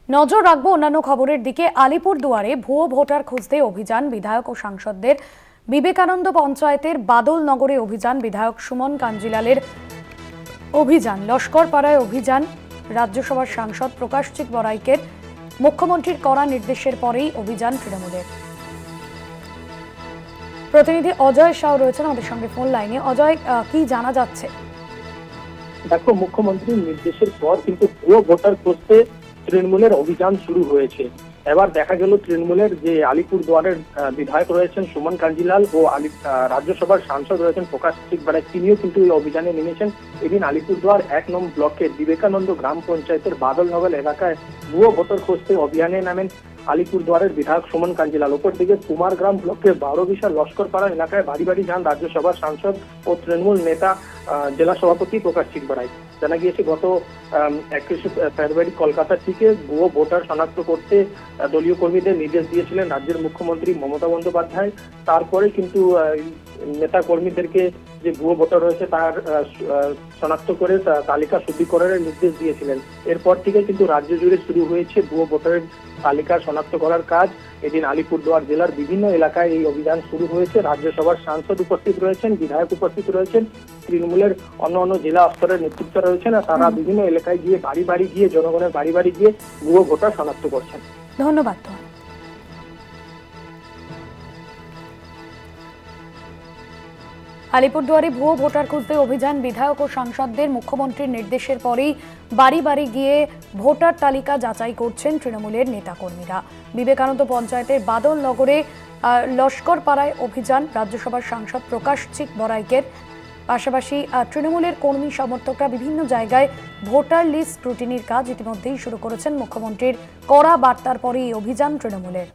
নজর রাখবো অন্যান্য খবরের দিকে। আলিপুরদুয়ারে ভুয়ো ভোটার খুঁজতে অভিযান বিধায়ক ও সাংসদদের। বিবেকানন্দ পঞ্চায়েতের বাদলনগরে অভিযান বিধায়ক সুমন কাঞ্জিলালের অভিযান। লস্করপাড়ায় অভিযান রাজ্যসভার সাংসদ প্রকাশজিৎ বড়াইকের। মুখ্যমন্ত্রীর কড়া নির্দেশের পরেই অভিযান তৃণমূলের। প্রতিনিধি অজয় শাহ রয়েছেন আমাদের সঙ্গে ফোন লাইনে। অজয়, কি জানা যাচ্ছে? দেখো, মুখ্যমন্ত্রীর নির্দেশের পর কিন্তু ভুয়ো ভোটার খুঁজতে তৃণমূলের অভিযান শুরু হয়েছে। এবার দেখা গেল তৃণমূলের যে আলিপুরদুয়ারের বিধায়ক রয়েছেন সুমন কাঞ্জিলাল ও রাজ্যসভার সাংসদ রয়েছেন প্রকাশজিৎ বড়াইক, তিনিও কিন্তু এই অভিযানে নেমেছেন। এদিন আলিপুরদুয়ার ১ নং ব্লকের বিবেকানন্দ গ্রাম পঞ্চায়েতের বাদলনগর এলাকায় ভুয়ো ভোটার খুঁজতে অভিযানে নামেন আলিপুরদুয়ারের বিধায়ক সুমন কাঞ্জিলাল। অপরদিকে কুমারগ্রাম ব্লকের বারোবিশা লস্করপাড়া এলাকায় বাড়ি বাড়ি যান রাজ্যসভার সাংসদ ও তৃণমূল নেতা জেলা সভাপতি প্রকাশজিৎ বড়াইক। জানা গিয়েছে গত 21 ফেব্রুয়ারি কলকাতা থেকে ভুয়ো ভোটার শনাক্ত করতে দলীয় কর্মীদের নির্দেশ দিয়েছিলেন রাজ্যের মুখ্যমন্ত্রী মমতা বন্দ্যোপাধ্যায়। তারপরে কিন্তু নেতা কর্মীদেরকে যে ভুয়ো ভোটার রয়েছে তার শনাক্ত করে তালিকা শুদ্ধিকরণের নির্দেশ দিয়েছিলেন। এরপর থেকে কিন্তু রাজ্য জুড়ে শুরু হয়েছে ভুয়ো ভোটারের তালিকা শনাক্ত করার কাজ। এদিন আলিপুরদুয়ার জেলার বিভিন্ন এলাকায় এই অভিযান শুরু হয়েছে। রাজ্যসভার সাংসদ উপস্থিত রয়েছেন, বিধায়ক উপস্থিত রয়েছেন, তৃণমূলের অন্য জেলা স্তরের নেতৃত্ব রয়েছেন। আর তারা বিভিন্ন এলাকায় গিয়ে বাড়ি বাড়ি গিয়ে জনগণের বাড়ি বাড়ি গিয়ে ভুয়ো ভোটার শনাক্ত করছেন। ধন্যবাদ। আলিপুরদুয়ারে ভুয়ো ভোটার খুঁজতে অভিযান বিধায়ক ও সাংসদদের। মুখ্যমন্ত্রীর নির্দেশের পরেই বাড়ি বাড়ি গিয়ে ভোটার তালিকা যাচাই করছেন তৃণমূলের নেতাকর্মীরা। বিবেকানন্দ পঞ্চায়েতের বাদলনগরে লস্করপাড়ায় অভিযান রাজ্যসভার সাংসদ প্রকাশজিৎ বড়াইকের। পাশাপাশি তৃণমূলের কর্মী সমর্থকরা বিভিন্ন জায়গায় ভোটার লিস্ট স্ক্রুটিনির কাজ ইতিমধ্যেই শুরু করেছেন। মুখ্যমন্ত্রীর কড়া বার্তার পরেই অভিযান তৃণমূলের।